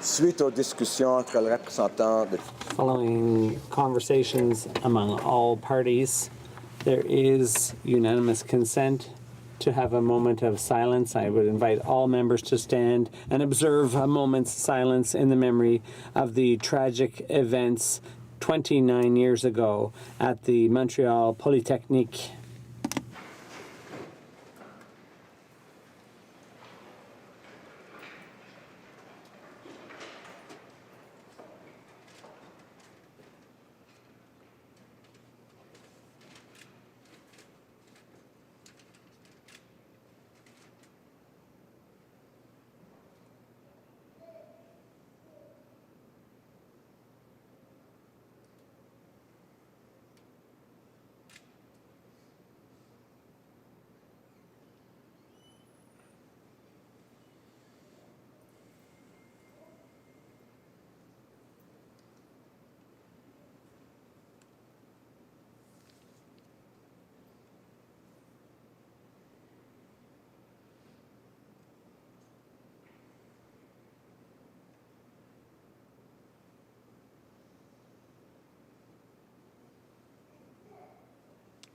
Suite aux discussions entre le représentant de... Following conversations among all parties, there is unanimous consent to have a moment of silence. I would invite all members to stand and observe a moment's silence in the memory of the tragic events 29 years ago at the Montreal Polytechnique.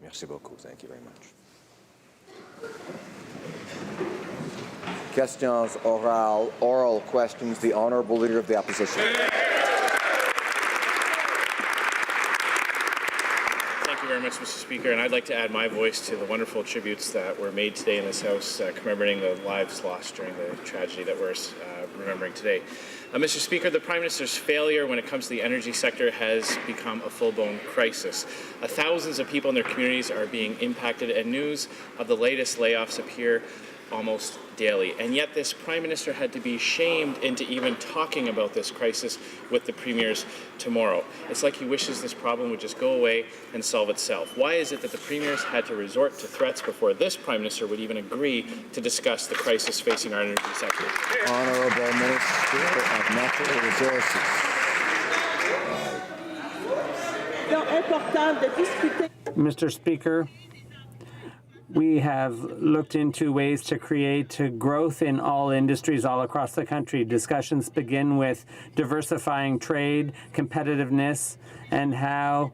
Merci beaucoup. Thank you very much. Questions oral questions. The Honourable Leader of the Opposition. Thank you very much, Mr. Speaker, and I'd like to add my voice to the wonderful tributes that were made today in this House commemorating the lives lost during the tragedy that we're remembering today. Mr. Speaker, the Prime Minister's failure when it comes to the energy sector has become a full-blown crisis. Thousands of people in their communities are being impacted, and news of the latest layoffs appear almost daily. And yet this Prime Minister had to be shamed into even talking about this crisis with the Premiers tomorrow. It's like he wishes this problem would just go away and solve itself. Why is it that the Premiers had to resort to threats before this Prime Minister would even agree to discuss the crisis facing our energy sector? Honourable Minister of Natural Resources. Mr. Speaker, we have looked into ways to create growth in all industries all across the country. Discussions begin with diversifying trade, competitiveness, and how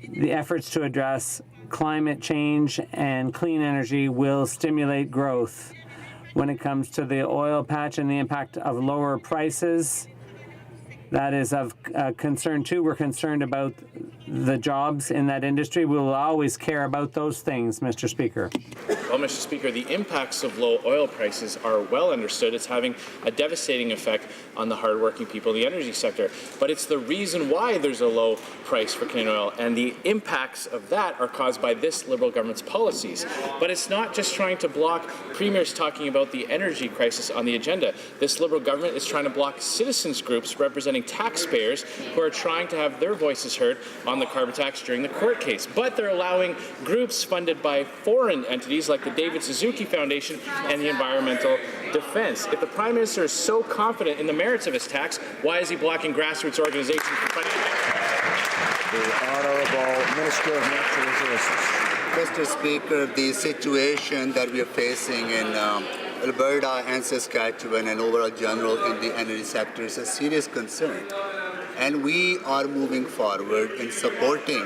the efforts to address climate change and clean energy will stimulate growth. When it comes to the oil patch and the impact of lower prices, that is of concern too. We're concerned about the jobs in that industry. We will always care about those things, Mr. Speaker. Well, Mr. Speaker, the impacts of low oil prices are well understood. It's having a devastating effect on the hardworking people in the energy sector. But it's the reason why there's a low price for Canadian oil, and the impacts of that are caused by this Liberal government's policies. But it's not just trying to block premiers talking about the energy crisis on the agenda. This Liberal government is trying to block citizens groups representing taxpayers who are trying to have their voices heard on the carbon tax during the court case. But they're allowing groups funded by foreign entities like the David Suzuki Foundation and the Environmental Defense. If the Prime Minister is so confident in the merits of his tax, why is he blocking grassroots organizations from funding it? The Honourable Minister of Natural Resources. Mr. Speaker, the situation that we are facing in Alberta and Saskatchewan and overall general in the energy sector is a serious concern. And we are moving forward in supporting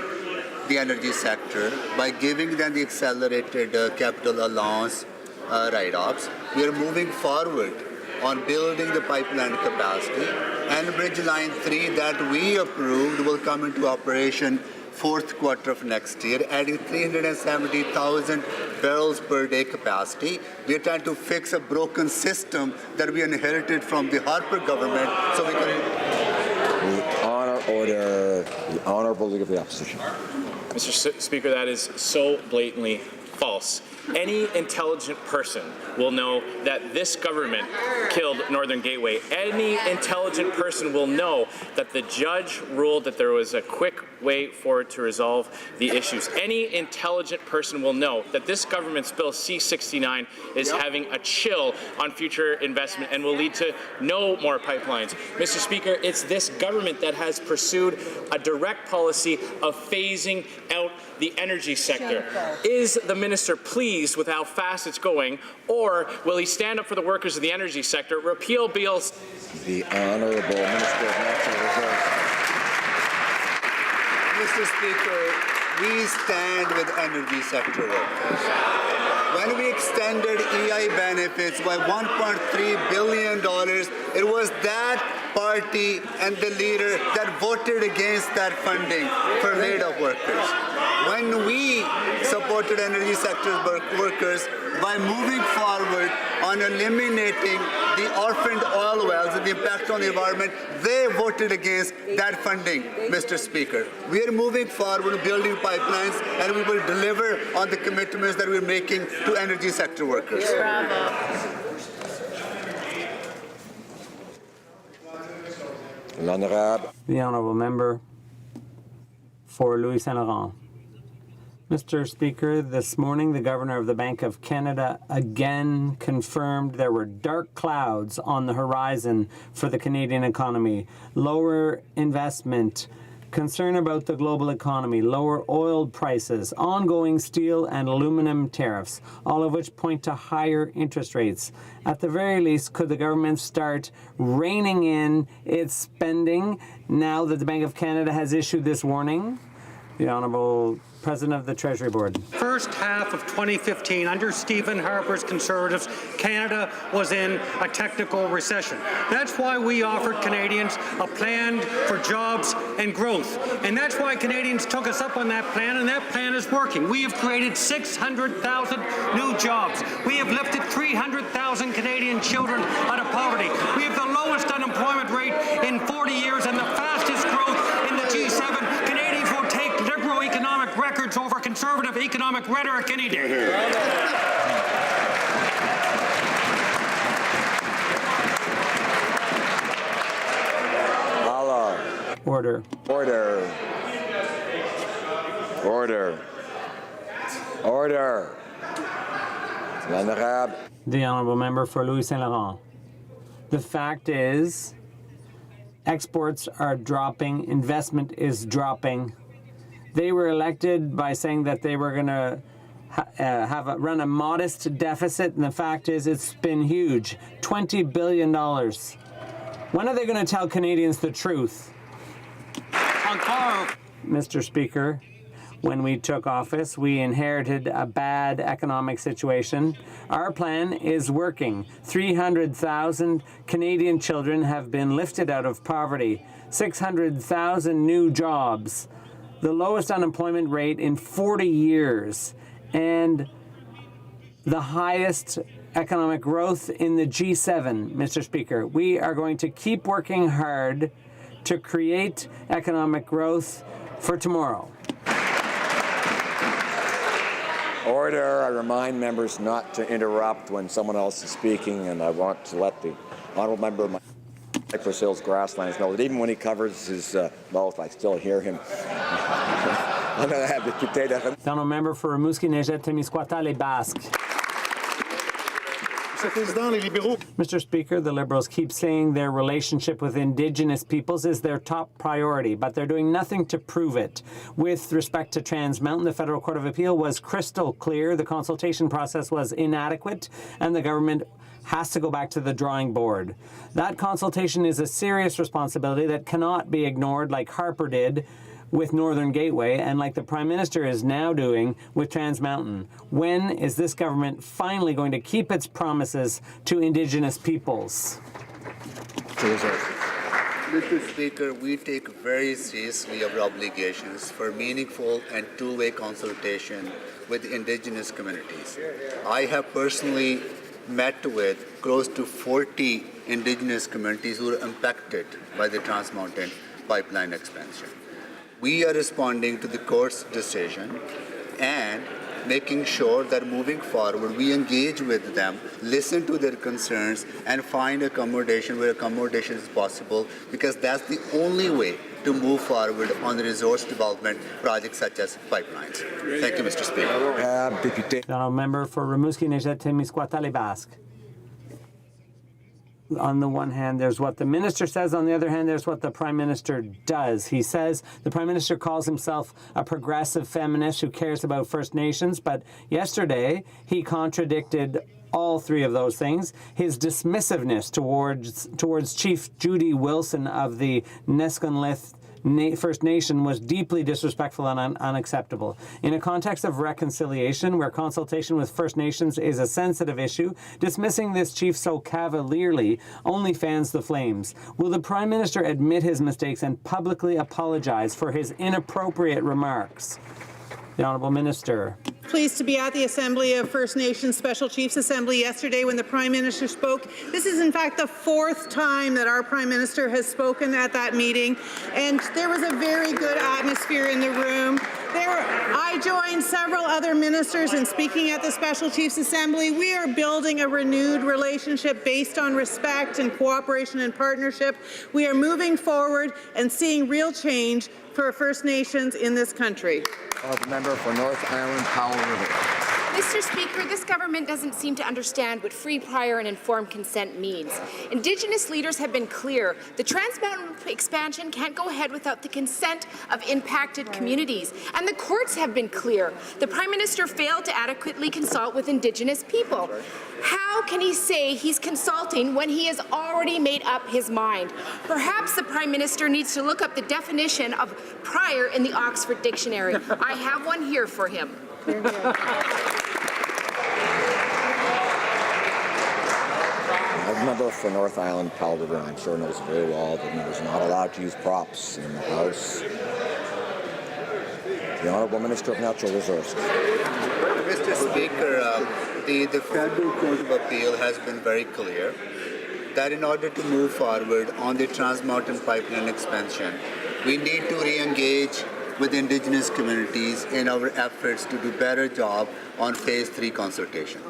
the energy sector by giving them the accelerated capital allowance write-offs. We are moving forward on building the pipeline capacity, and Bridge Line 3 that we approved will come into operation fourth quarter of next year, adding 370,000 barrels per day capacity. We are trying to fix a broken system that we inherited from the Harper government, so we can... Order. The Honourable Leader of the Opposition. Mr. Speaker, that is so blatantly false. Any intelligent person will know that this government killed Northern Gateway. Any intelligent person will know that the judge ruled that there was a quick way forward to resolve the issues. Any intelligent person will know that this government's Bill C-69 is having a chill on future investment and will lead to no more pipelines. Mr. Speaker, it's this government that has pursued a direct policy of phasing out the energy sector. Is the Minister pleased with how fast it's going, or will he stand up for the workers of the energy sector, repeal bills? The Honourable Minister of Natural Resources. Mr. Speaker, we stand with energy sector workers. When we extended EI benefits by $1.3 billion, it was that party and the leader that voted against that funding for laid-off workers. When we supported energy sector workers by moving forward on eliminating the orphaned oil wells and the impact on the environment, they voted against that funding, Mr. Speaker. We are moving forward building pipelines, and we will deliver on the commitments that we're making to energy sector workers. L'Honourable. The Honourable Member for Louis Saint Laurent. Mr. Speaker, this morning the Governor of the Bank of Canada again confirmed there were dark clouds on the horizon for the Canadian economy. Lower investment, concern about the global economy, lower oil prices, ongoing steel and aluminum tariffs, all of which point to higher interest rates. At the very least, could the government start reining in its spending now that the Bank of Canada has issued this warning? The Honourable President of the Treasury Board. First half of 2015, under Stephen Harper's Conservatives, Canada was in a technical recession. That's why we offered Canadians a plan for jobs and growth. And that's why Canadians took us up on that plan, and that plan is working. We have created 600,000 new jobs. We have lifted 300,000 Canadian children out of poverty. We have the lowest unemployment rate in 40 years and the fastest growth in the G7. Canadians will take liberal economic records over conservative economic rhetoric any day. Allah. Order. Order. Order. Order. L'Honourable. The Honourable Member for Louis Saint Laurent. The fact is, exports are dropping, investment is dropping. They were elected by saying that they were going to run a modest deficit, and the fact is it's been huge, $20 billion. When are they going to tell Canadians the truth? Mr. Speaker, when we took office, we inherited a bad economic situation. Our plan is working. 300,000 Canadian children have been lifted out of poverty, 600,000 new jobs, the lowest unemployment rate in 40 years, and the highest economic growth in the G7, Mr. Speaker. We are going to keep working hard to create economic growth for tomorrow. Order. I remind members not to interrupt when someone else is speaking, and I want to let the Honourable Member of Cypress Hills Grasslands know that even when he covers his mouth, I still hear him. The Honourable Member for Rimouski-Neigette-Témiscouata-Les-Basques. Mr. Speaker, the Liberals keep saying their relationship with Indigenous peoples is their top priority, but they're doing nothing to prove it. With respect to Trans Mountain, the Federal Court of Appeal was crystal clear. The consultation process was inadequate, and the government has to go back to the drawing board. That consultation is a serious responsibility that cannot be ignored like Harper did with Northern Gateway and like the Prime Minister is now doing with Trans Mountain. When is this government finally going to keep its promises to Indigenous peoples? Mr. Speaker, we take very seriously our obligations for meaningful and two-way consultation with Indigenous communities. I have personally met with close to 40 Indigenous communities who are impacted by the Trans Mountain pipeline expansion. We are responding to the court's decision and making sure that moving forward we engage with them, listen to their concerns, and find accommodation where accommodation is possible, because that's the only way to move forward on the resource development projects such as pipelines. Thank you, Mr. Speaker. The Honourable Member for Rimouski-Neigette-Témiscouata-Les-Basques. on the one hand, there's what the minister says. On the other hand, there's what the Prime Minister does. He says the Prime Minister calls himself a progressive feminist who cares about First Nations, but yesterday he contradicted all three of those things. His dismissiveness towards Chief Judy Wilson of the Neskonlith First Nation was deeply disrespectful and unacceptable. In a context of reconciliation, where consultation with First Nations is a sensitive issue, dismissing this chief so cavalierly only fans the flames. Will the Prime Minister admit his mistakes and publicly apologize for his inappropriate remarks? The Honourable Minister. Pleased to be at the Assembly of First Nations Special Chiefs Assembly yesterday when the Prime Minister spoke. This is in fact the fourth time that our Prime Minister has spoken at that meeting, and there was a very good atmosphere in the room. I joined several other ministers in speaking at the Special Chiefs Assembly. We are building a renewed relationship based on respect and cooperation and partnership. We are moving forward and seeing real change for First Nations in this country. Member for North Island, Powell River. Mr. Speaker, this government doesn't seem to understand what free, prior and informed consent means. Indigenous leaders have been clear. The Trans Mountain expansion can't go ahead without the consent of impacted communities. And the courts have been clear. The Prime Minister failed to adequately consult with Indigenous people. How can he say he's consulting when he has already made up his mind? Perhaps the Prime Minister needs to look up the definition of prior in the Oxford Dictionary. I have one here for him. A member for North Island, Powell River, I'm sure knows very well that members are not allowed to use props in the House. The Honourable Minister of Natural Resources. Mr. Speaker, the Federal Court of Appeal has been very clear that in order to move forward on the Trans Mountain Pipeline expansion, we need to re-engage with Indigenous communities in our efforts to do better job on Phase 3 consultation.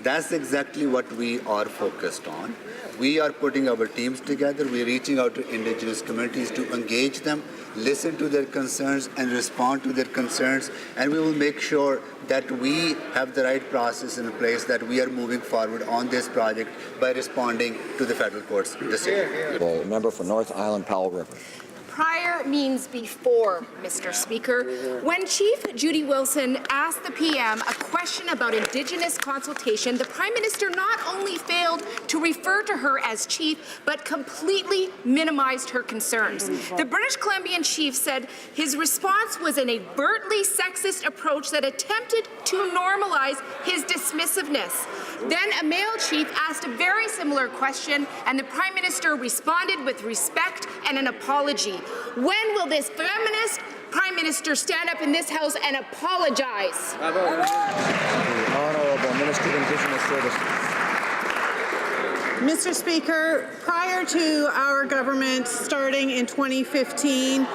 That's exactly what we are focused on. We are putting our teams together. We're reaching out to Indigenous communities to engage them, listen to their concerns and respond to their concerns, and we will make sure that we have the right process in place, that we are moving forward on this project by responding to the federal court's decision. Well, member for North Island, Powell River. Prior means before, Mr. Speaker. When Chief Judy Wilson asked the PM a question about Indigenous consultation, the Prime Minister not only failed to refer to her as Chief, but completely minimized her concerns. The British Columbian Chief said his response was an overtly sexist approach that attempted to normalize his dismissiveness. Then a male chief asked a very similar question, and the Prime Minister responded with respect and an apology. When will this feminist Prime Minister stand up in this House and apologize? The Honourable Minister of Indigenous Services. Mr. Speaker, prior to our government starting in 2015,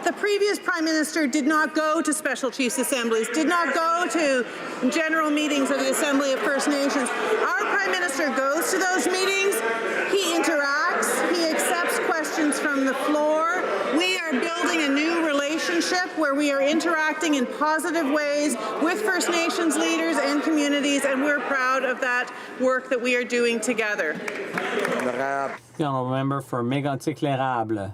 the previous Prime Minister did not go to Special Chiefs Assemblies, did not go to general meetings of the Assembly of First Nations. Our Prime Minister goes to those meetings, he interacts, he accepts questions from the floor. We are building a new relationship where we are interacting in positive ways with First Nations leaders and communities, and we're proud of that work that we are doing together. The Honourable Member for Mégantic-L'Érable.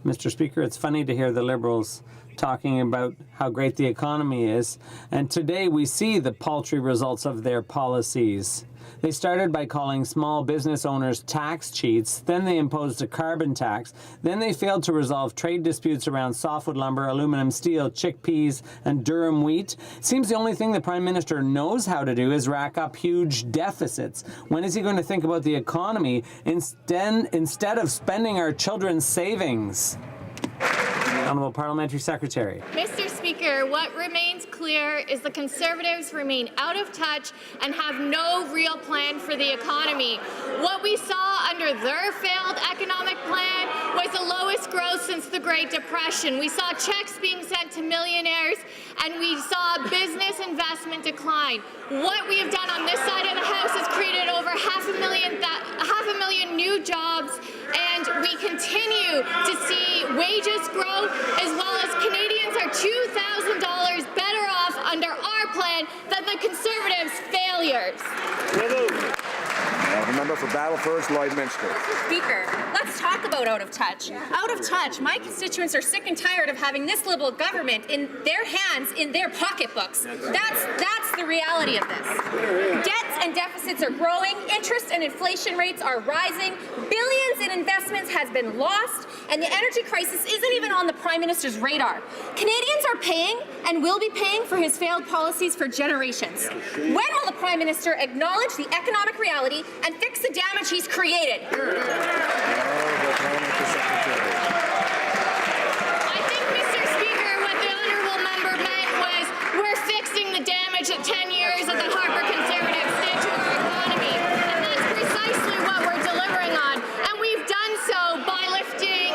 Mr. Speaker, it's funny to hear the Liberals talking about how great the economy is, and today we see the paltry results of their policies. They started by calling small business owners tax cheats, then they imposed a carbon tax, then they failed to resolve trade disputes around softwood lumber, aluminum, steel, chickpeas, and durum wheat. It seems the only thing the Prime Minister knows how to do is rack up huge deficits. When is he going to think about the economy instead of spending our children's savings? Honourable Parliamentary Secretary. Mr. Speaker, what remains clear is the Conservatives remain out of touch and have no real plan for the economy. What we saw under their failed economic plan was the lowest growth since the Great Depression. We saw checks being sent to millionaires, and we saw business investment decline. What we have done on this side of the House is created over half a million new jobs, and we continue to see wages grow, as well as Canadians are $2,000 better off under our plan than the Conservatives' failures. Member member for Battleford, Lloydminster. Speaker, let's talk about out of touch. Out of touch. My constituents are sick and tired of having this Liberal government in their hands, in their pocketbooks. That's the reality of this. Debts and deficits are growing, interest and inflation rates are rising, billions in investments has been lost, and the energy crisis isn't even on the Prime Minister's radar. Canadians are paying and will be paying for his failed policies for generations. When will the Prime Minister acknowledge the economic reality and fix the damage he's created? I think, Mr. Speaker, what the honourable member meant was we're fixing the damage that 10 years of the Harper Conservatives did to our economy. And that's precisely what we're delivering on. And we've done so by lifting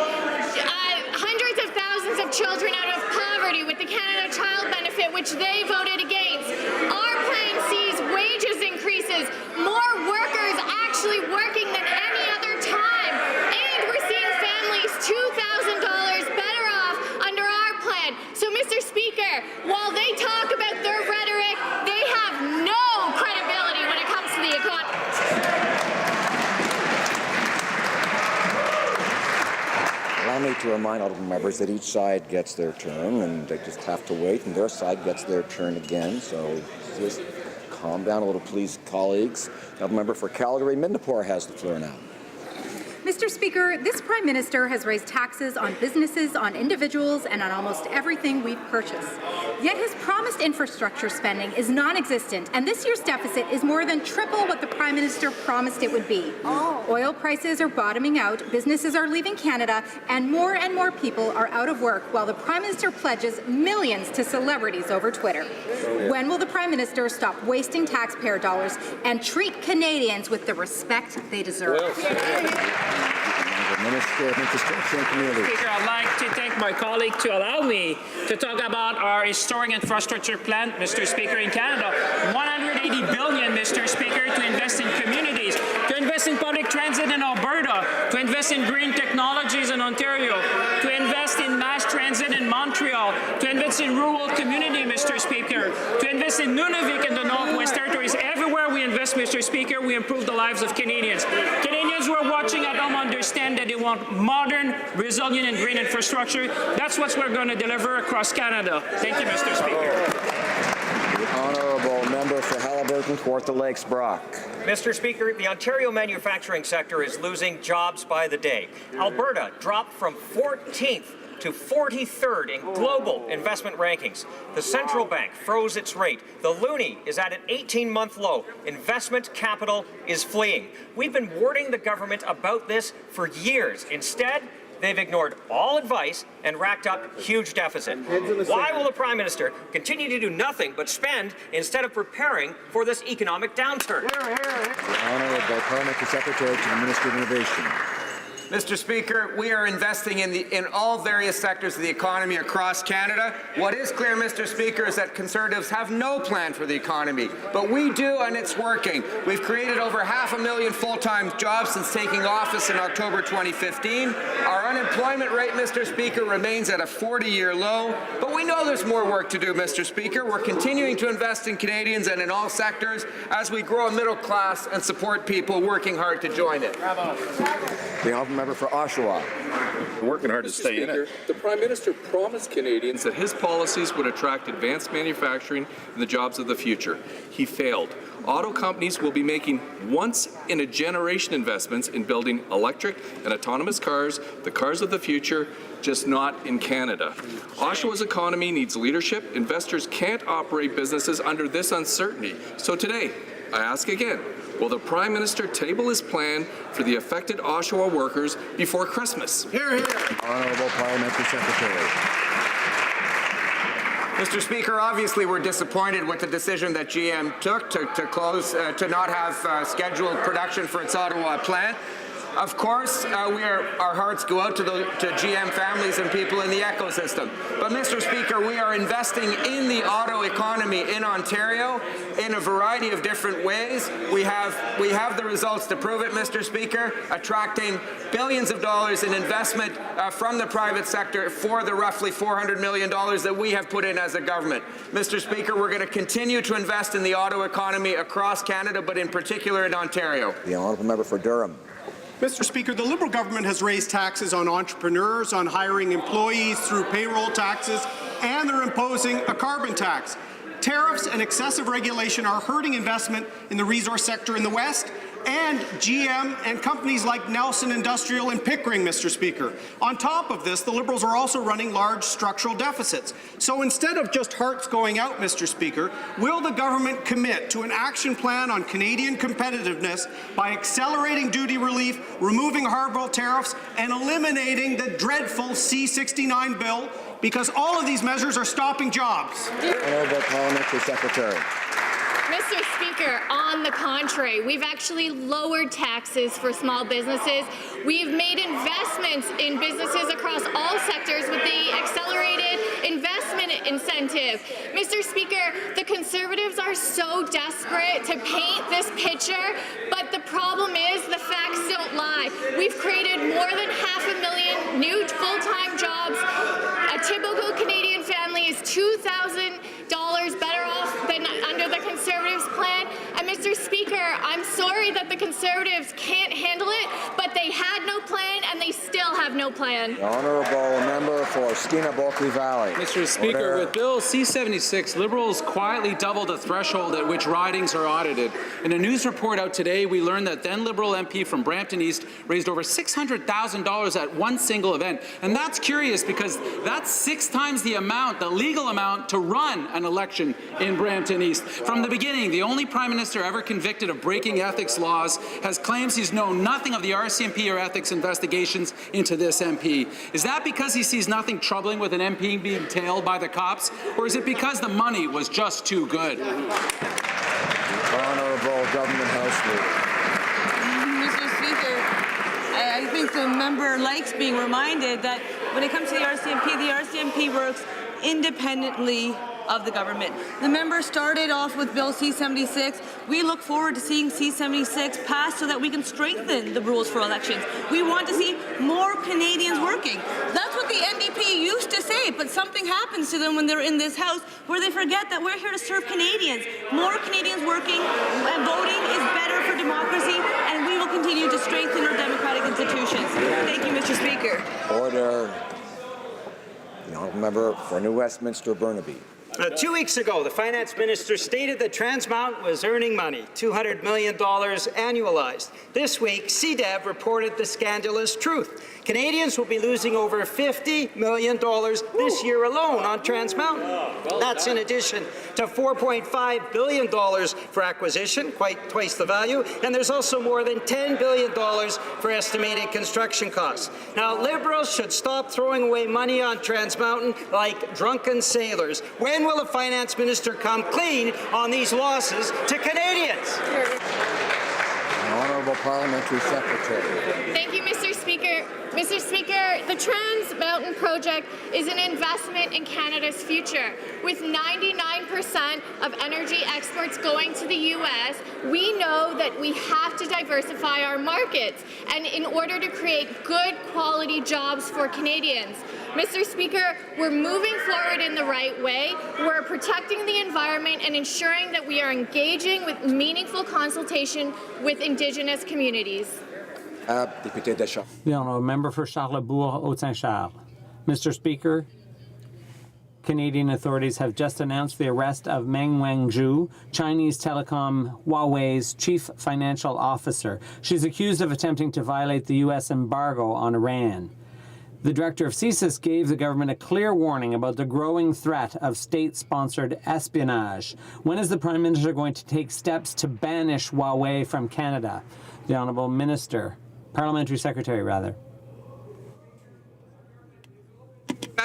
hundreds of thousands of children out of poverty with the Canada Child Benefit, which they voted against. Our plan sees wages increases, more workers actually working than any other time. And we're seeing families $2,000 better off under our plan. So, Mr. Speaker, while they talk about their rhetoric, they have no credibility when it comes to the economy. Allow me to remind all of the members that each side gets their turn, and they just have to wait, and their side gets their turn again. So just calm down a little, please, colleagues. The member for Calgary Mindapore has the floor now. Mr. Speaker, this Prime Minister has raised taxes on businesses, on individuals, and on almost everything we've purchased. Yet his promised infrastructure spending is non-existent, and this year's deficit is more than triple what the Prime Minister promised it would be. Oil prices are bottoming out, businesses are leaving Canada, and more people are out of work while the Prime Minister pledges millions to celebrities over Twitter. When will the Prime Minister stop wasting taxpayer dollars and treat Canadians with the respect they deserve? Minister of Infrastructure and Community. Speaker, I'd like to thank my colleague to allow me to talk about our historic infrastructure plan, Mr. Speaker, in Canada. $180 billion, Mr. Speaker, to invest in communities, to invest in public transit in Alberta, to invest in green technologies in Ontario, to invest in mass transit in Montreal, to invest in rural community, Mr. Speaker, to invest in Nunavik and the Northwest Territories. Everywhere we invest, Mr. Speaker, we improve the lives of Canadians. Canadians who are watching at home understand that they want modern, resilient, and green infrastructure. That's what we're going to deliver across Canada. Thank you, Mr. Speaker. The honourable member for Haliburton, Kawartha Lakes, Brock. Mr. Speaker, the Ontario manufacturing sector is losing jobs by the day. Alberta dropped from 14th to 43rd in global investment rankings. The central bank froze its rate. The loonie is at an 18-month low. Investment capital is fleeing. We've been warning the government about this for years. Instead, they've ignored all advice and racked up huge deficit. Why will the Prime Minister continue to do nothing but spend instead of preparing for this economic downturn? The Honourable Parliamentary Secretary to the Minister of Innovation. Mr. Speaker, we are investing in all various sectors of the economy across Canada. What is clear, Mr. Speaker, is that Conservatives have no plan for the economy, but we do, and it's working. We've created over 500,000 full-time jobs since taking office in October 2015. Our unemployment rate, Mr. Speaker, remains at a 40-year low, but we know there's more work to do, Mr. Speaker. We're continuing to invest in Canadians and in all sectors as we grow a middle class and support people working hard to join it. Bravo. The honourable member for Oshawa. Working hard to stay in it. The Prime Minister promised Canadians that his policies would attract advanced manufacturing and the jobs of the future. He failed. Auto companies will be making once-in-a-generation investments in building electric and autonomous cars, the cars of the future, just not in Canada. Oshawa's economy needs leadership. Investors can't operate businesses under this uncertainty. So today, I ask again, will the Prime Minister table his plan for the affected Oshawa workers before Christmas? Hear, hear. Honourable Parliamentary Secretary. Mr. Speaker, obviously we're disappointed with the decision that GM took to close, to not have scheduled production for its Ottawa plant. Of course, our hearts go out to GM families and people in the ecosystem. But, Mr. Speaker, we are investing in the auto economy in Ontario in a variety of different ways. We have the results to prove it, Mr. Speaker, attracting billions of dollars in investment from the private sector for the roughly $400 million that we have put in as a government. Mr. Speaker, we're going to continue to invest in the auto economy across Canada, but in particular in Ontario. The honourable member for Durham. Mr. Speaker, the Liberal government has raised taxes on entrepreneurs, on hiring employees through payroll taxes, and they're imposing a carbon tax. Tariffs and excessive regulation are hurting investment in the resource sector in the West, and GM and companies like Nelson Industrial and Pickering, Mr. Speaker. On top of this, the Liberals are also running large structural deficits. So instead of just hearts going out, Mr. Speaker, will the government commit to an action plan on Canadian competitiveness by accelerating duty relief, removing hardball tariffs, and eliminating the dreadful C-69 bill? Because all of these measures are stopping jobs. Honourable Parliamentary Secretary. Mr. Speaker, on the contrary, we've actually lowered taxes for small businesses. We've made investments in businesses across all sectors with the accelerated investment incentive. Mr. Speaker, the Conservatives are so desperate to paint this picture, but the problem is the facts don't lie. We've created more than 500,000 new full-time jobs. A typical Canadian family is $2,000 better off than under the Conservatives' plan. And Mr. Speaker, I'm sorry that the Conservatives can't handle it, but they had no plan and they still have no plan. The honourable member for Skeena-Bulkley Valley. Mr. Speaker, with Bill C-76, Liberals quietly doubled the threshold at which ridings are audited. In a news report out today, we learned that then Liberal MP from Brampton East raised over $600,000 at one single event. And that's curious because that's 6 times the amount, the legal amount, to run an election in Brampton East. From the beginning, the only Prime Minister ever convicted of breaking ethics laws has claims he's known nothing of the RCMP or ethics investigations into this MP. Is that because he sees nothing troubling with an MP being tailed by the cops, or is it because the money was just too good? Honourable Government House Leader. Mr. Speaker, I think the member likes being reminded that when it comes to the RCMP works independently of the government. The member started off with Bill C-76. We look forward to seeing C-76 passed so that we can strengthen the rules for elections. We want to see more Canadians working. That's what the NDP used to say, but something happens to them when they're in this House where they forget that we're here to serve Canadians. More Canadians working and voting is better for democracy, and we will continue to strengthen our democratic institutions. Thank you, Mr. Speaker. Order. The honourable member for New Westminster Burnaby. 2 weeks ago, the finance minister stated that Trans Mountain was earning money, $200 million annualized. This week, CDEV reported the scandalous truth. Canadians will be losing over $50 million this year alone on Trans Mountain. That's in addition to $4.5 billion for acquisition, quite twice the value, and there's also more than $10 billion for estimated construction costs. Now, Liberals should stop throwing away money on Trans Mountain like drunken sailors. When will the finance minister come clean on these losses to Canadians? The honourable Parliamentary Secretary. Thank you, Mr. Speaker. Mr. Speaker, the Trans Mountain Project is an investment in Canada's future. With 99% of energy exports going to the U.S., we know that we have to diversify our markets, and in order to create good quality jobs for Canadians. Mr. Speaker, we're moving forward in the right way. We're protecting the environment and ensuring that we are engaging with meaningful consultation with Indigenous communities. The honourable member for Charlebourg-Haute-Saint-Charles. Mr. Speaker, Canadian authorities have just announced the arrest of Meng Wanzhou, Chinese telecom Huawei's chief financial officer. She's accused of attempting to violate the U.S. embargo on Iran. The director of CSIS gave the government a clear warning about the growing threat of state-sponsored espionage. When is the Prime Minister going to take steps to banish Huawei from Canada? The Honourable Parliamentary Secretary.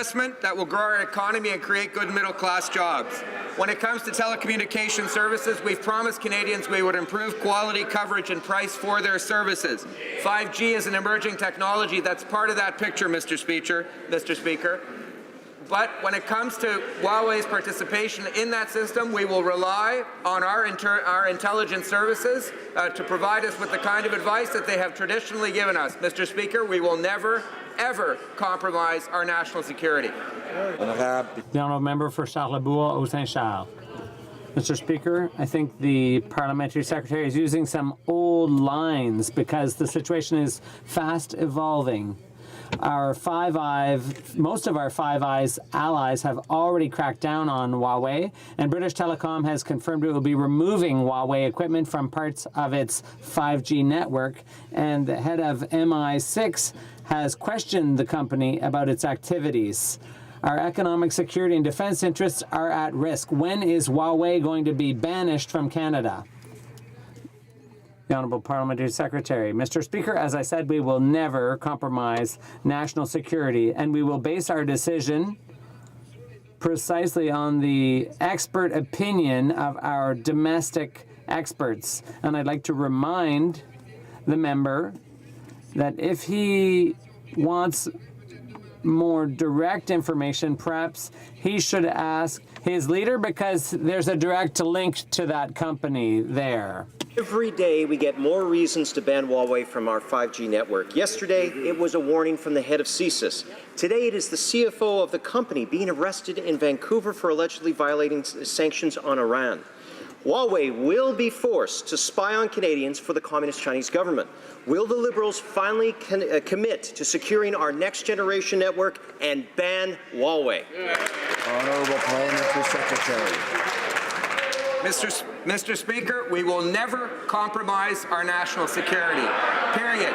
investment that will grow our economy and create good middle-class jobs. When it comes to telecommunication services, we've promised Canadians we would improve quality, coverage, and price for their services. 5G is an emerging technology that's part of that picture, Mr. Speaker. But when it comes to Huawei's participation in that system, we will rely on our intelligence services to provide us with the kind of advice that they have traditionally given us. Mr. Speaker, we will never, ever compromise our national security. The honourable member for Charlebourg-Saint-Charles. Mr. Speaker, I think the parliamentary secretary is using some old lines because the situation is fast evolving. Most of our Five Eyes allies have already cracked down on Huawei, and British Telecom has confirmed it will be removing Huawei equipment from parts of its 5G network, and the head of MI6 has questioned the company about its activities. Our economic security and defense interests are at risk. When is Huawei going to be banished from Canada? The Honourable Parliamentary Secretary. Mr. Speaker, as I said, we will never compromise national security, and we will base our decision precisely on the expert opinion of our domestic experts. And I'd like to remind the member that if he wants more direct information, perhaps he should ask his leader, because there's a direct link to that company there. Every day we get more reasons to ban Huawei from our 5G network. Yesterday it was a warning from the head of CSIS. Today it is the CFO of the company being arrested in Vancouver for allegedly violating sanctions on Iran. Huawei will be forced to spy on Canadians for the Communist Chinese government. Will the Liberals finally commit to securing our next generation network and ban Huawei? Honourable Parliamentary Secretary. Mr. Speaker, we will never compromise our national security, period.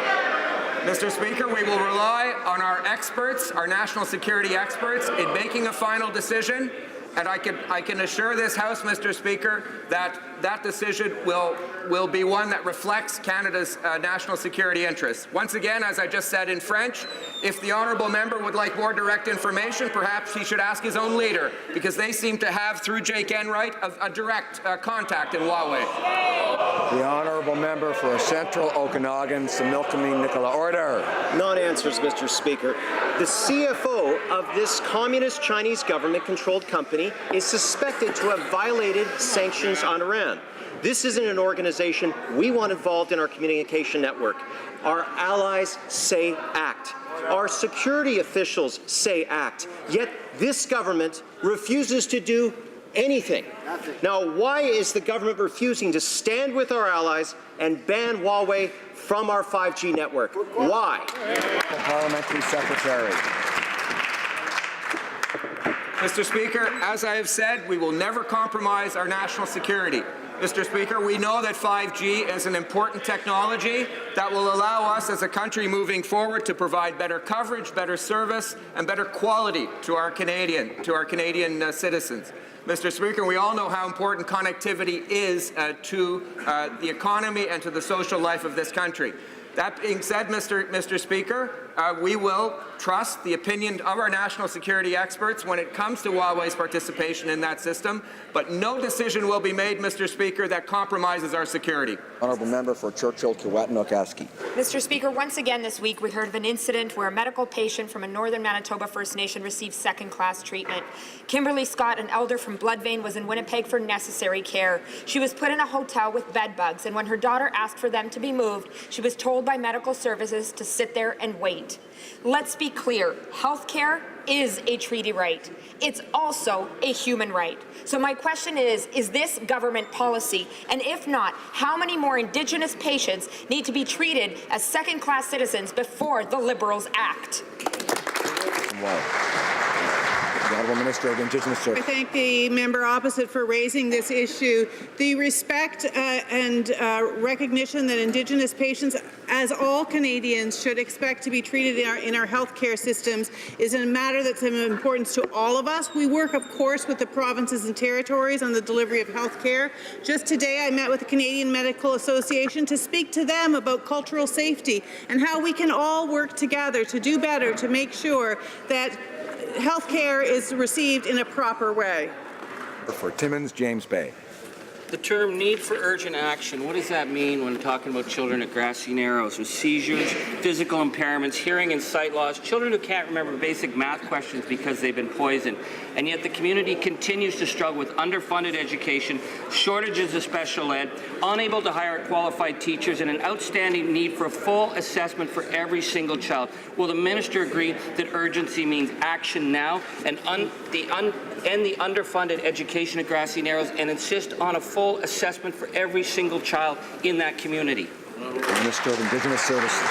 Mr. Speaker, we will rely on our experts, our national security experts, in making a final decision. And I can assure this House, Mr. Speaker, that that decision will be one that reflects Canada's national security interests. Once again, as I just said in French, if the honourable member would like more direct information, perhaps he should ask his own leader, because they seem to have, through Jake Enright, a direct contact in Huawei. The honourable member for Central Okanagan, Similkameen Nicola. Order. Non-answers, Mr. Speaker. The CFO of this Communist Chinese government-controlled company is suspected to have violated sanctions on Iran. This isn't an organization we want involved in our communication network. Our allies say act. Our security officials say act. Yet this government refuses to do anything. Now, why is the government refusing to stand with our allies and ban Huawei from our 5G network? Why? Parliamentary Secretary. Mr. Speaker, as I have said, we will never compromise our national security. Mr. Speaker, we know that 5G is an important technology that will allow us as a country moving forward to provide better coverage, better service, and better quality to our Canadian citizens. Mr. Speaker, we all know how important connectivity is to the economy and to the social life of this country. That being said, Mr. Speaker, we will trust the opinion of our national security experts when it comes to Huawei's participation in that system, but no decision will be made, Mr. Speaker, that compromises our security. Honourable member for Churchill, Kiewit-Nokaski. Mr. Speaker, once again this week we heard of an incident where a medical patient from a northern Manitoba First Nation received second-class treatment. Kimberly Scott, an elder from Bloodvein, was in Winnipeg for necessary care. She was put in a hotel with bed bugs, and when her daughter asked for them to be moved, she was told by medical services to sit there and wait. Let's be clear, health care is a treaty right. It's also a human right. So my question is this government policy? And if not, how many more Indigenous patients need to be treated as second-class citizens before the Liberals act? The Honourable Minister of Indigenous Services. I thank the member opposite for raising this issue. The respect and recognition that Indigenous patients, as all Canadians, should expect to be treated in our healthcare systems is a matter that's of importance to all of us. We work, of course, with the provinces and territories on the delivery of healthcare. Just today, I met with the Canadian Medical Association to speak to them about cultural safety and how we can all work together to do better to make sure that health care is received in a proper way. For Timmins, James Bay. The term need for urgent action, what does that mean when talking about children at Grassy Narrows with seizures, physical impairments, hearing and sight loss, children who can't remember basic math questions because they've been poisoned, and yet the community continues to struggle with underfunded education, shortages of special ed, unable to hire qualified teachers, and an outstanding need for a full assessment for every single child. Will the minister agree that urgency means action now and the underfunded education at Grassy Narrows and insist on a full assessment for every single child in that community? Minister of Indigenous Services.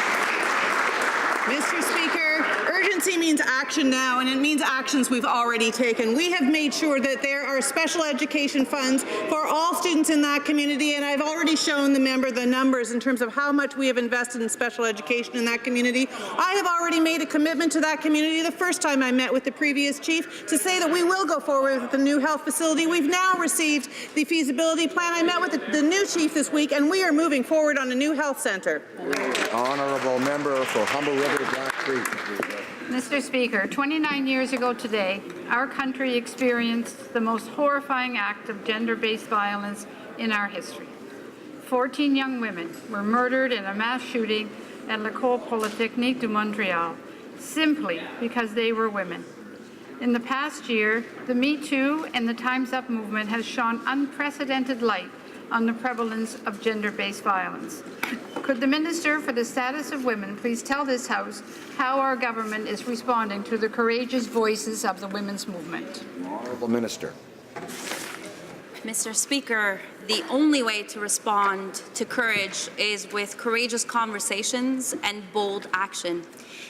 Mr. Speaker, urgency means action now, and it means actions we've already taken. We have made sure that there are special education funds for all students in that community, and I've already shown the member the numbers in terms of how much we have invested in special education in that community. I have already made a commitment to that community the first time I met with the previous chief to say that we will go forward with the new health facility. We've now received the feasibility plan. I met with the new chief this week, and we are moving forward on a new health centre. Honourable member for Humber River, Black Creek. Mr. Speaker, 29 years ago today, our country experienced the most horrifying act of gender-based violence in our history. 14 young women were murdered in a mass shooting at l'École Polytechnique de Montréal, simply because they were women. In the past year, the Me Too and the Time's Up movement has shone unprecedented light on the prevalence of gender-based violence. Could the Minister for the Status of Women please tell this House how our government is responding to the courageous voices of the women's movement? Honourable Minister. Mr. Speaker, the only way to respond to courage is with courageous conversations and bold action.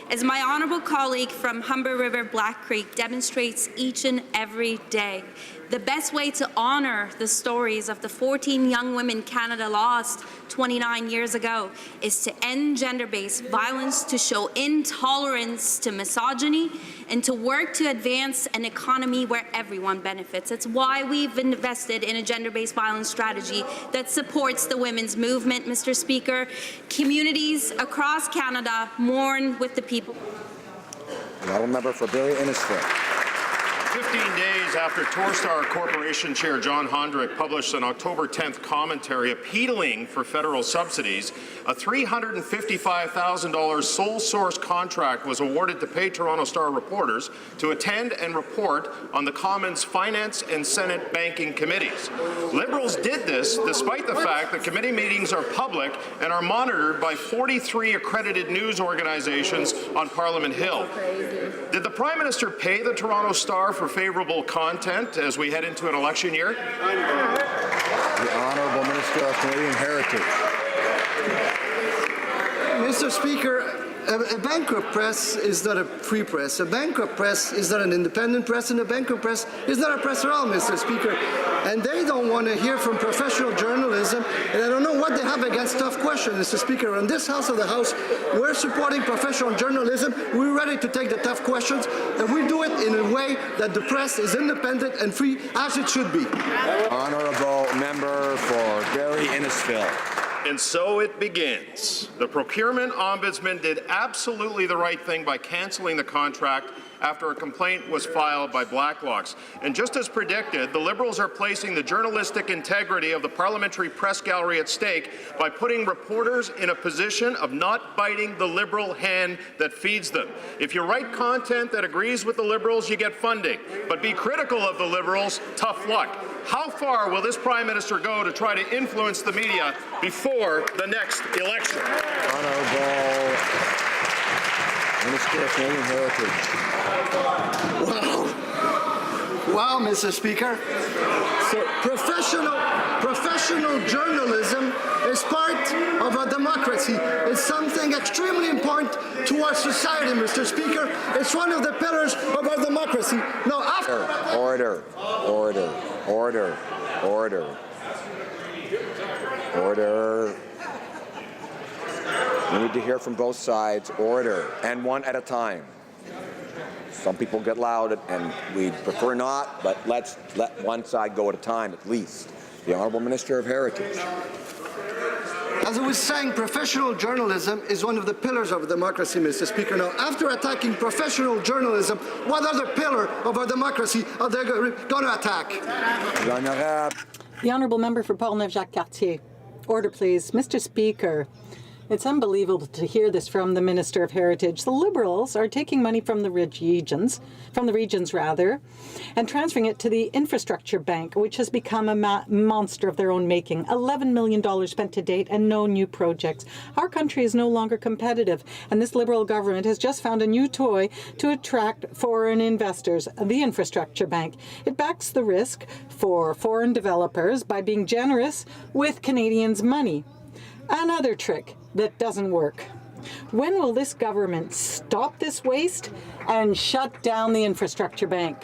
As my honourable colleague from Humber River Black Creek demonstrates each and every day, the best way to honour the stories of the 14 young women Canada lost 29 years ago is to end gender-based violence, to show intolerance to misogyny, and to work to advance an economy where everyone benefits. It's why we've invested in a gender-based violence strategy that supports the women's movement, Mr. Speaker. Communities across Canada mourn with the people. The honourable member for Barrie Innisfil. 15 days after Torstar Corporation Chair John Hondrick published an October 10th commentary appealing for federal subsidies, a $355,000 sole source contract was awarded to pay Toronto Star reporters to attend and report on the Commons Finance and Senate banking committees. Liberals did this despite the fact that committee meetings are public and are monitored by 43 accredited news organizations on Parliament Hill. Did the Prime Minister pay the Toronto Star for favourable content as we head into an election year? The Honourable Minister of Canadian Heritage. Mr. Speaker, a bankrupt press is not a free press. A bankrupt press is not an independent press, and a bankrupt press is not a press at all, Mr. Speaker. And they don't want to hear from professional journalism, and I don't know what they have against tough questions, Mr. Speaker. In this House of the House, we're supporting professional journalism. We're ready to take the tough questions, and we do it in a way that the press is independent and free, as it should be. Honourable member for Barrie Innisfil. And so it begins. The procurement ombudsman did absolutely the right thing by cancelling the contract after a complaint was filed by Blacklocks. And just as predicted, the Liberals are placing the journalistic integrity of the parliamentary press gallery at stake by putting reporters in a position of not biting the Liberal hand that feeds them. If you write content that agrees with the Liberals, you get funding. But be critical of the Liberals, tough luck. How far will this Prime Minister go to try to influence the media before the next election? Honourable Minister of Canadian Heritage. Wow, Mr. Speaker. So professional journalism is part of a democracy. It's something extremely important to our society, Mr. Speaker. It's one of the pillars of our democracy. Now, after Order. We need to hear from both sides. Order, and one at a time. Some people get loud, and we prefer not, but let's let one side go at a time at least. The Honourable Minister of Heritage. As I was saying, professional journalism is one of the pillars of democracy, Mr. Speaker. Now, after attacking professional journalism, what other pillar of our democracy are they going to attack? The Honourable Member for Portneuf-Jacques-Cartier. Order, please. Mr. Speaker, it's unbelievable to hear this from the Minister of Heritage. The Liberals are taking money from the regions, and transferring it to the Infrastructure Bank, which has become a monster of their own making. $11 million spent to date and no new projects. Our country is no longer competitive, and this Liberal government has just found a new toy to attract foreign investors, the Infrastructure Bank. It backs the risk for foreign developers by being generous with Canadians' money. Another trick that doesn't work. When will this government stop this waste and shut down the Infrastructure Bank?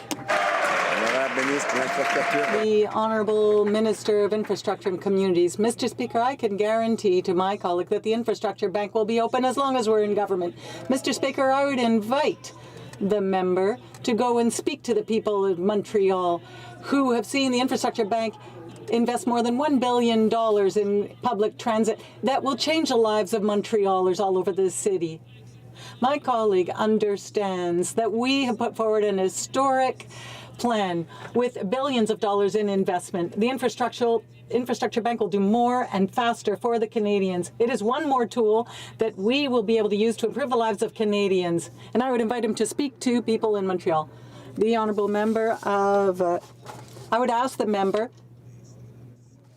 The Honourable Minister of Infrastructure and Communities. Mr. Speaker, I can guarantee to my colleague that the Infrastructure Bank will be open as long as we're in government. Mr. Speaker, I would invite the member to go and speak to the people of Montreal who have seen the Infrastructure Bank invest more than $1 billion in public transit that will change the lives of Montrealers all over the city. My colleague understands that we have put forward an historic plan with billions of dollars in investment. The Infrastructure Bank will do more and faster for the Canadians. It is one more tool that we will be able to use to improve the lives of Canadians. And I would invite him to speak to people in Montreal. The Honourable Member of... I would ask the member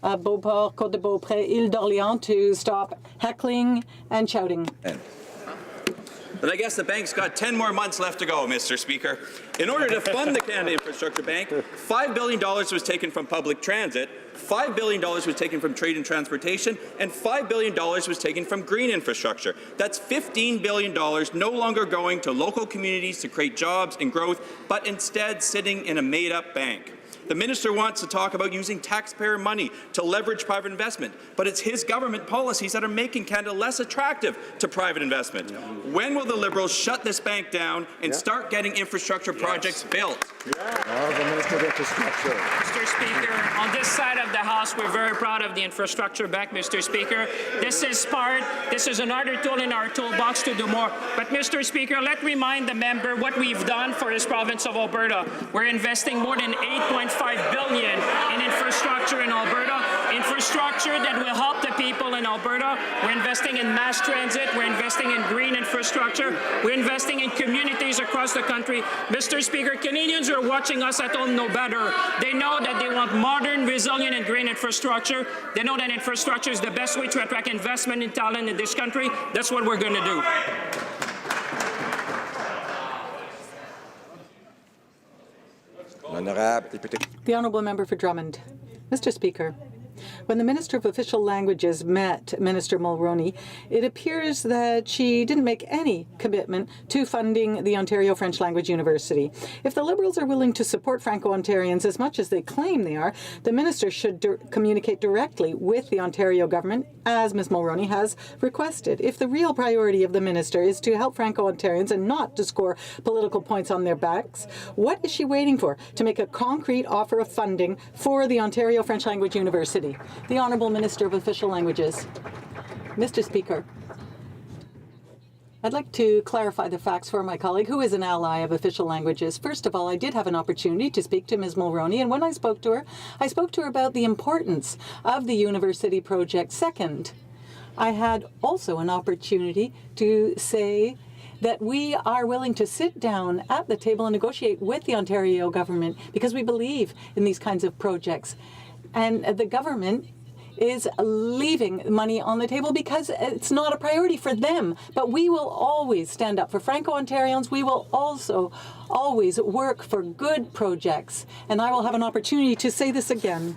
Beauport, Côte de Beaupré, Ile d'Orléans to stop heckling and shouting. But I guess the bank's got 10 more months left to go, Mr. Speaker. In order to fund the Canada Infrastructure Bank, $5 billion was taken from public transit, $5 billion was taken from trade and transportation, and $5 billion was taken from green infrastructure. That's $15 billion no longer going to local communities to create jobs and growth, but instead sitting in a made-up bank. The minister wants to talk about using taxpayer money to leverage private investment, but it's his government policies that are making Canada less attractive to private investment. When will the Liberals shut this bank down and start getting infrastructure projects built? Mr. Speaker, on this side of the House, we're very proud of the Infrastructure Bank, Mr. Speaker. This is another tool in our toolbox to do more. But, Mr. Speaker, let me remind the member what we've done for this province of Alberta. We're investing more than $8.5 billion in infrastructure in Alberta, infrastructure that will help the people in Alberta. We're investing in mass transit. We're investing in green infrastructure. We're investing in communities across the country. Mr. Speaker, Canadians who are watching us at home know better. They know that they want modern, resilient, and green infrastructure. They know that infrastructure is the best way to attract investment and talent in this country. That's what we're going to do. The Honourable Member for Drummond. Mr. Speaker, when the Minister of Official Languages met Minister Mulroney, it appears that she didn't make any commitment to funding the Ontario French Language University. If the Liberals are willing to support Franco-Ontarians as much as they claim they are, the Minister should communicate directly with the Ontario government, as Ms. Mulroney has requested. If the real priority of the Minister is to help Franco-Ontarians and not to score political points on their backs, what is she waiting for to make a concrete offer of funding for the Ontario French Language University? The Honourable Minister of Official Languages. Mr. Speaker, I'd like to clarify the facts for my colleague, who is an ally of official languages. First of all, I did have an opportunity to speak to Ms. Mulroney, and when I spoke to her about the importance of the university project. Second, I had also an opportunity to say that we are willing to sit down at the table and negotiate with the Ontario government because we believe in these kinds of projects. And the government is leaving money on the table because it's not a priority for them. But we will always stand up for Franco-Ontarians. We will also always work for good projects. And I will have an opportunity to say this again.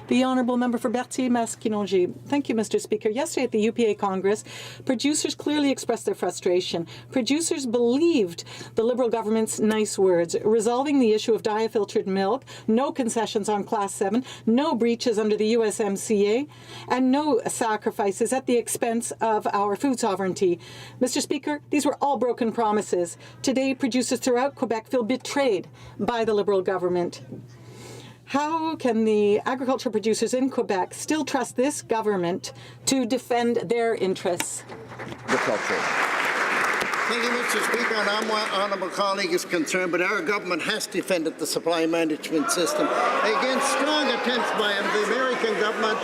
The Honourable Member for Berthier-Masquinongé. Thank you, Mr. Speaker. Yesterday at the UPA Congress, producers clearly expressed their frustration. Producers believed the Liberal government's nice words, resolving the issue of diafiltered milk, no concessions on Class 7, no breaches under the USMCA, and no sacrifices at the expense of our food sovereignty. Mr. Speaker, these were all broken promises. Today, producers throughout Quebec feel betrayed by the Liberal government. How can the agriculture producers in Quebec still trust this government to defend their interests? Agriculture. Thank you, Mr. Speaker, and I'm my honourable colleague is concerned, but our government has defended the supply management system against strong attempts by the American government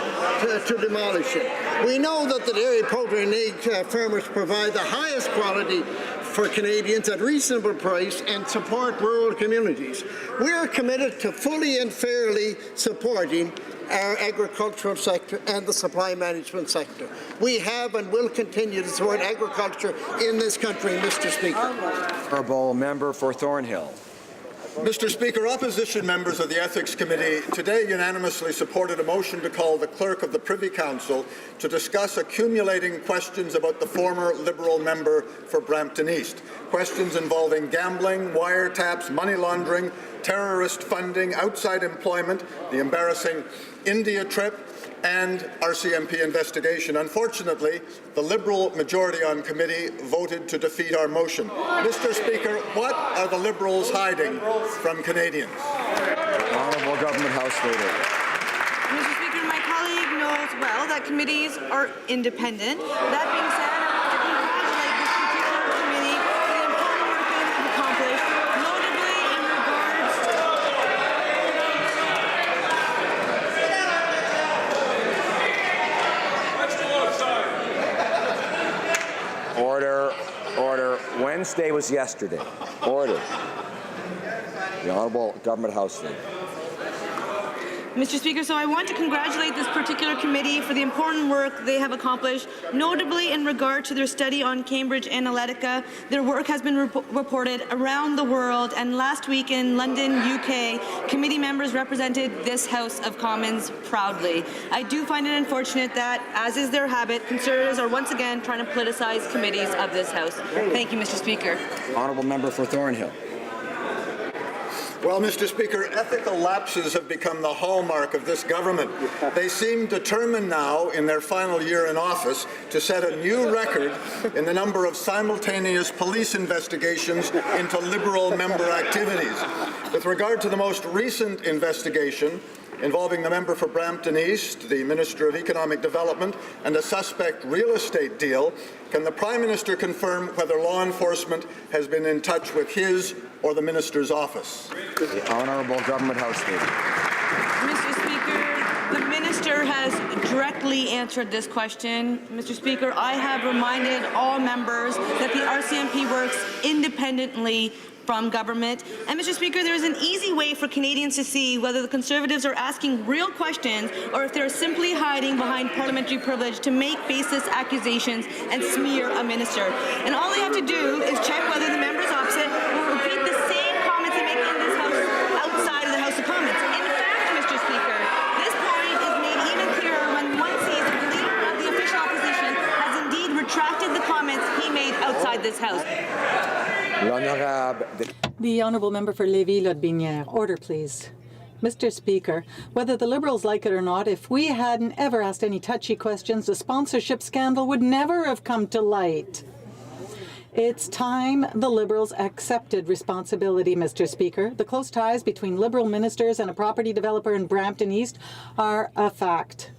to demolish it. We know that the dairy, poultry and egg farmers provide the highest quality for Canadians at reasonable price and support rural communities. We are committed to fully and fairly supporting our agricultural sector and the supply management sector. We have and will continue to support agriculture in this country, Mr. Speaker. Honourable member for Thornhill. Mr. Speaker, opposition members of the Ethics Committee today unanimously supported a motion to call the clerk of the Privy Council to discuss accumulating questions about the former Liberal member for Brampton East. Questions involving gambling, wiretaps, money laundering, terrorist funding, outside employment, the embarrassing India trip, and RCMP investigation. Unfortunately, the Liberal majority on committee voted to defeat our motion. Mr. Speaker, what are the Liberals hiding from Canadians? Honourable Government House Leader. Mr. Speaker, my colleague knows well that committees are independent. That being said, I want to congratulate this particular committee for the important work they have accomplished, notably in regards to Order. Wednesday was yesterday. Order. The Honourable Government House Leader. Mr. Speaker, so I want to congratulate this particular committee for the important work they have accomplished, notably in regard to their study on Cambridge Analytica. Their work has been reported around the world, and last week in London, UK, committee members represented this House of Commons proudly. I do find it unfortunate that, as is their habit, Conservatives are once again trying to politicize committees of this House. Thank you, Mr. Speaker. Honourable member for Thornhill. Well, Mr. Speaker, ethical lapses have become the hallmark of this government. They seem determined now, in their final year in office, to set a new record in the number of simultaneous police investigations into Liberal member activities. With regard to the most recent investigation, involving the member for Brampton East, the Minister of Economic Development, and a suspect real estate deal, can the Prime Minister confirm whether law enforcement has been in touch with his or the Minister's office? The Honourable Government House Leader. Mr. Speaker, the Minister has directly answered this question. Mr. Speaker, I have reminded all members that the RCMP works independently from government. And Mr. Speaker, there is an easy way for Canadians to see whether the Conservatives are asking real questions or if they're simply hiding behind parliamentary privilege to make baseless accusations and smear a minister. And all they have to do is check whether the members opposite will repeat the same comments they make in this House outside of the House of Commons. In fact, Mr. Speaker, this point is made even clearer when one sees that the leader of the official opposition has indeed retracted the comments he made outside this House. The Honourable Member for Lévis-Lotbinière. Order, please. Mr. Speaker, whether the Liberals like it or not, if we hadn't ever asked any touchy questions, the sponsorship scandal would never have come to light. It's time the Liberals accepted responsibility, Mr. Speaker. The close ties between Liberal ministers and a property developer in Brampton East are a fact.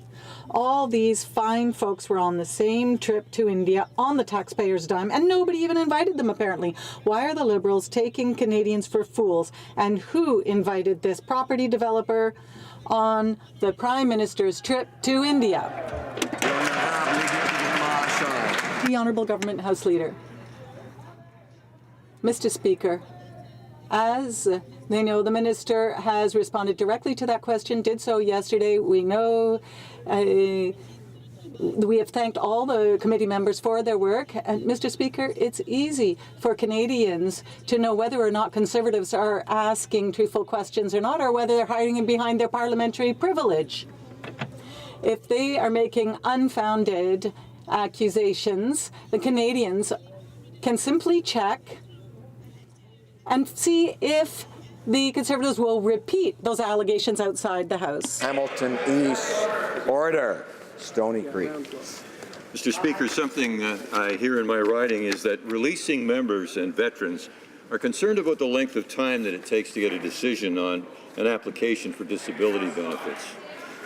All these fine folks were on the same trip to India on the taxpayers' dime, and nobody even invited them, apparently. Why are the Liberals taking Canadians for fools? And who invited this property developer on the Prime Minister's trip to India? The Honourable Government House Leader. Mr. Speaker, as they know, the Minister has responded directly to that question, did so yesterday. We know we have thanked all the committee members for their work. And Mr. Speaker, it's easy for Canadians to know whether or not Conservatives are asking truthful questions or not, or whether they're hiding behind their parliamentary privilege. If they are making unfounded accusations, the Canadians can simply check and see if the Conservatives will repeat those allegations outside the House. Hamilton East. Order. Stony Creek. Mr. Speaker, something I hear in my riding is that releasing members and veterans are concerned about the length of time that it takes to get a decision on an application for disability benefits.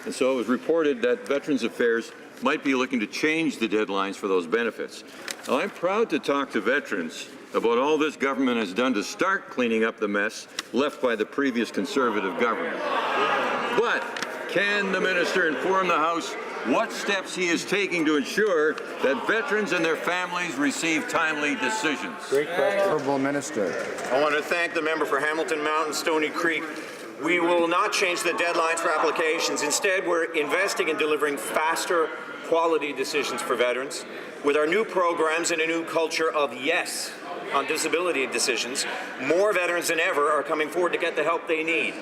And so it was reported that Veterans Affairs might be looking to change the deadlines for those benefits. Now, I'm proud to talk to veterans about all this government has done to start cleaning up the mess left by the previous Conservative government. But can the minister inform the House what steps he is taking to ensure that veterans and their families receive timely decisions? Great question. Honourable Minister. I want to thank the member for Hamilton Mountain, Stony Creek. We will not change the deadlines for applications. Instead, we're investing in delivering faster, quality decisions for veterans. With our new programs and a new culture of yes on disability decisions, more veterans than ever are coming forward to get the help they need.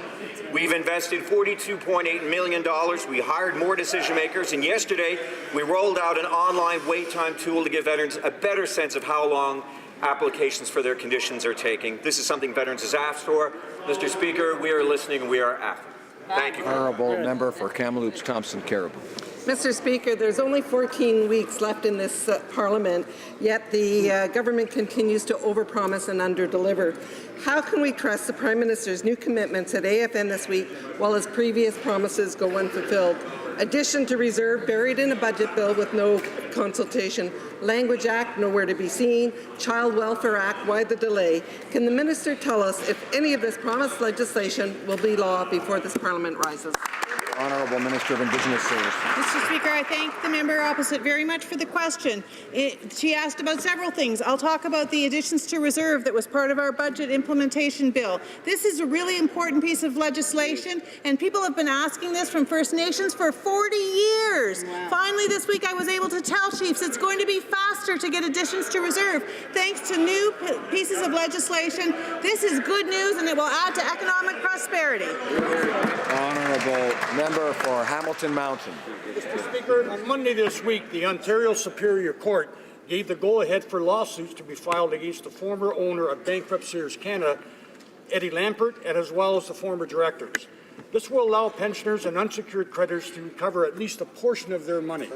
We've invested $42.8 million. We hired more decision makers, and yesterday we rolled out an online wait time tool to give veterans a better sense of how long applications for their conditions are taking. This is something veterans has asked for. Mr. Speaker, we are listening and we are acting. Thank you. Honourable Member for Kamloops Thompson Caribou. Mr. Speaker, there's only 14 weeks left in this Parliament, yet the government continues to overpromise and underdeliver. How can we trust the Prime Minister's new commitments at AFN this week while his previous promises go unfulfilled? Addition to reserve buried in a budget bill with no consultation. Language Act nowhere to be seen. Child Welfare Act, why the delay? Can the Minister tell us if any of this promised legislation will be law before this Parliament rises? Honourable Minister of Indigenous Services. Mr. Speaker, I thank the member opposite very much for the question. She asked about several things. I'll talk about the additions to reserve that was part of our budget implementation bill. This is a really important piece of legislation, and people have been asking this from First Nations for 40 years. Wow. Finally, this week I was able to tell chiefs it's going to be faster to get additions to reserve thanks to new pieces of legislation. This is good news, and it will add to economic prosperity. Honourable Member for Hamilton Mountain. Mr. Speaker, on Monday this week, the Ontario Superior Court gave the go-ahead for lawsuits to be filed against the former owner of bankrupt Sears Canada, Eddie Lampert, and as well as the former directors. This will allow pensioners and unsecured creditors to recover at least a portion of their money.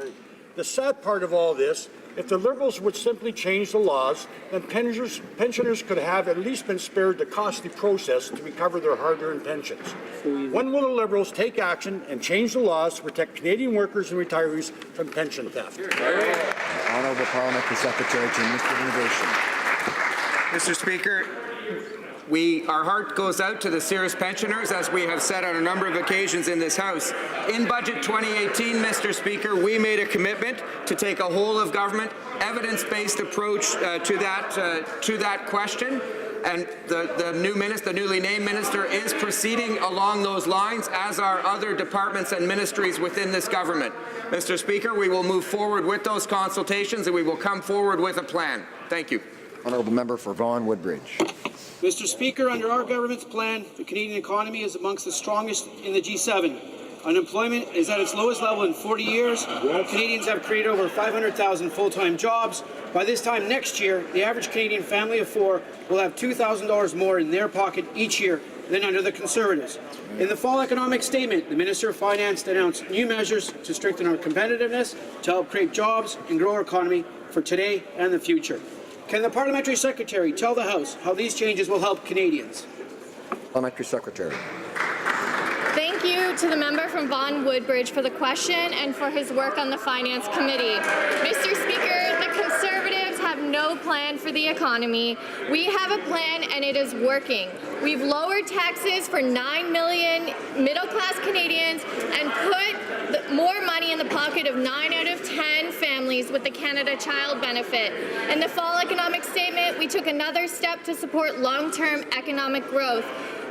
The sad part of all this, if the Liberals would simply change the laws, then pensioners could have at least been spared the costly process to recover their hard-earned pensions. When will the Liberals take action and change the laws to protect Canadian workers and retirees from pension theft? Honourable Parliamentary Secretary to Minister of Innovation. Mr. Speaker, our heart goes out to the Sears pensioners, as we have said on a number of occasions in this House. In Budget 2018, Mr. Speaker, we made a commitment to take a whole-of-government, evidence-based approach to that question. And the newly named minister is proceeding along those lines, as are other departments and ministries within this government. Mr. Speaker, we will move forward with those consultations, and we will come forward with a plan. Thank you. Honourable Member for Vaughan Woodbridge. Mr. Speaker, under our government's plan, the Canadian economy is amongst the strongest in the G7. Unemployment is at its lowest level in 40 years. Canadians have created over 500,000 full-time jobs. By this time next year, the average Canadian family of four will have $2,000 more in their pocket each year than under the Conservatives. In the fall economic statement, the Minister of Finance announced new measures to strengthen our competitiveness, to help create jobs and grow our economy for today and the future. Can the Parliamentary Secretary tell the House how these changes will help Canadians? Parliamentary Secretary. Thank you to the member from Vaughan Woodbridge for the question and for his work on the Finance Committee. Mr. Speaker, the Conservatives have no plan for the economy. We have a plan and it is working. We've lowered taxes for 9 million middle-class Canadians and put more money in the pocket of 9 out of 10 families with the Canada Child Benefit. In the fall economic statement, we took another step to support long-term economic growth.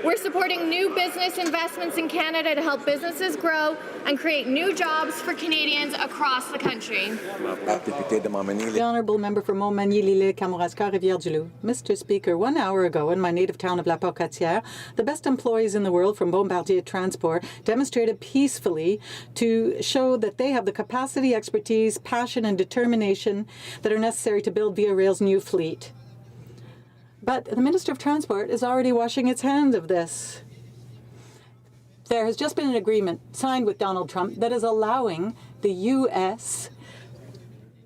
We're supporting new business investments in Canada to help businesses grow and create new jobs for Canadians across the country. The Honourable Member for Montmagny-Lille, Kamouraska, Rivière-du-Loup. Mr. Speaker, 1 hour ago in my native town of La Pocatière, the best employees in the world from Bombardier Transport demonstrated peacefully to show that they have the capacity, expertise, passion and determination that are necessary to build Via Rail's new fleet. But the Minister of Transport is already washing its hands of this. There has just been an agreement signed with Donald Trump that is allowing the U.S.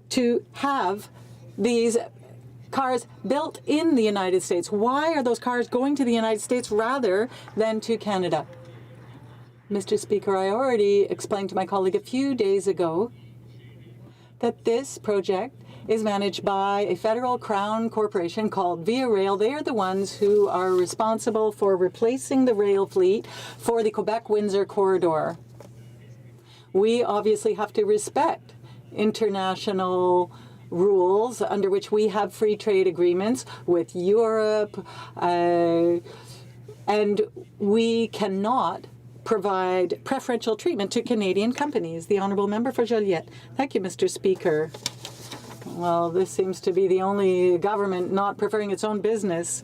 to have these cars built in the United States. Why are those cars going to the United States rather than to Canada? Mr. Speaker, I already explained to my colleague a few days ago that this project is managed by a federal crown corporation called Via Rail. They are the ones who are responsible for replacing the rail fleet for the Quebec-Windsor corridor. We obviously have to respect international rules under which we have free trade agreements with Europe, and we cannot provide preferential treatment to Canadian companies. The Honourable Member for Joliette. Thank you, Mr. Speaker. Well, this seems to be the only government not preferring its own business.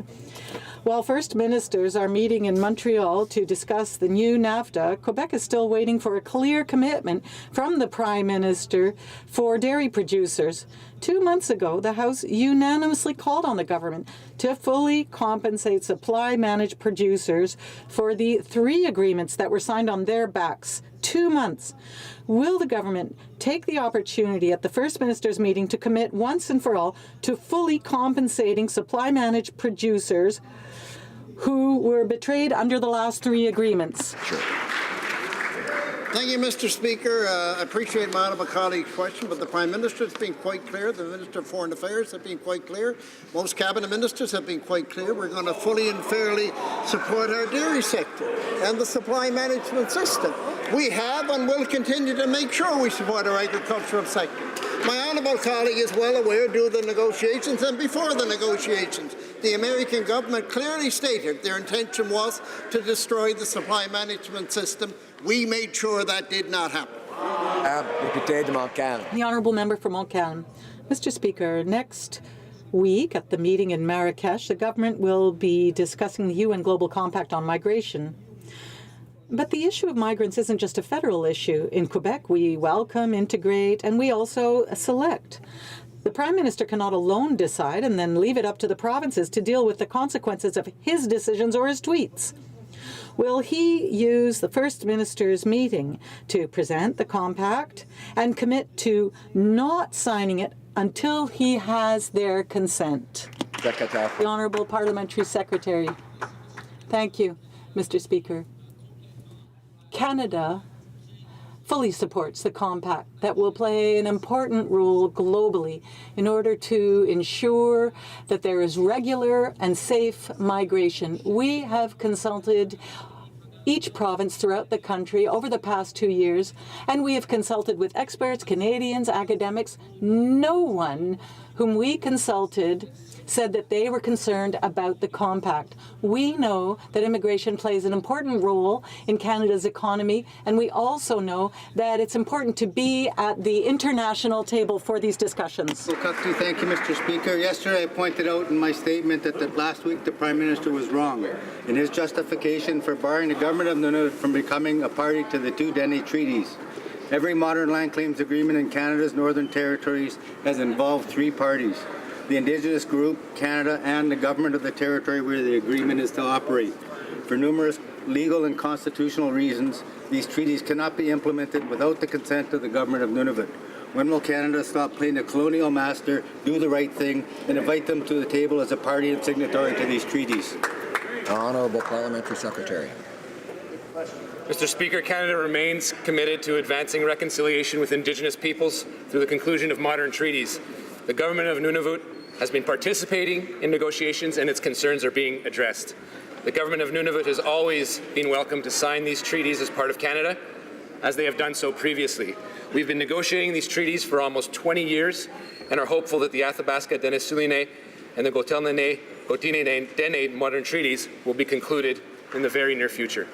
While First Ministers are meeting in Montreal to discuss the new NAFTA, Quebec is still waiting for a clear commitment from the Prime Minister for dairy producers. 2 months ago, the House unanimously called on the government to fully compensate supply-managed producers for the 3 agreements that were signed on their backs. 2 months. Will the government take the opportunity at the First Minister's meeting to commit once and for all to fully compensating supply-managed producers who were betrayed under the last 3 agreements? Sure. Thank you, Mr. Speaker. I appreciate my honourable colleague's question, but the Prime Minister has been quite clear. The Minister of Foreign Affairs have been quite clear. Most Cabinet Ministers have been quite clear. We're going to fully and fairly support our dairy sector and the supply management system. We have and will continue to make sure we support our agricultural sector. My honourable colleague is well aware, due to the negotiations and before the negotiations, the American government clearly stated their intention was to destroy the supply management system. We made sure that did not happen. The Honourable Member for Montcalm. Mr. Speaker, next week at the meeting in Marrakesh, the government will be discussing the UN Global Compact on migration. But the issue of migrants isn't just a federal issue. In Quebec, we welcome, integrate, and we also select. The Prime Minister cannot alone decide and then leave it up to the provinces to deal with the consequences of his decisions or his tweets. Will he use the First Minister's meeting to present the compact and commit to not signing it until he has their consent? The Honourable Parliamentary Secretary. Thank you, Mr. Speaker. Canada fully supports the compact that will play an important role globally in order to ensure that there is regular and safe migration. We have consulted each province throughout the country over the past 2 years, and we have consulted with experts, Canadians, academics. No one whom we consulted said that they were concerned about the compact. We know that immigration plays an important role in Canada's economy, and we also know that it's important to be at the international table for these discussions. Thank you, Mr. Speaker. Yesterday, I pointed out in my statement that last week the Prime Minister was wrong in his justification for barring the government of Nunavut from becoming a party to the 2 Dene treaties. Every modern land claims agreement in Canada's Northern Territories has involved 3 parties: the Indigenous group, Canada, and the government of the territory where the agreement is to operate. For numerous legal and constitutional reasons, these treaties cannot be implemented without the consent of the government of Nunavut. When will Canada stop playing the colonial master, do the right thing, and invite them to the table as a party and signatory to these treaties? Honourable Parliamentary Secretary. Mr. Speaker, Canada remains committed to advancing reconciliation with Indigenous peoples through the conclusion of modern treaties. The government of Nunavut has been participating in negotiations, and its concerns are being addressed. The government of Nunavut has always been welcome to sign these treaties as part of Canada, as they have done so previously. We've been negotiating these treaties for almost 20 years and are hopeful that the Athabasca Denisuline and the Gotelnene Dene modern treaties will be concluded in the very near future.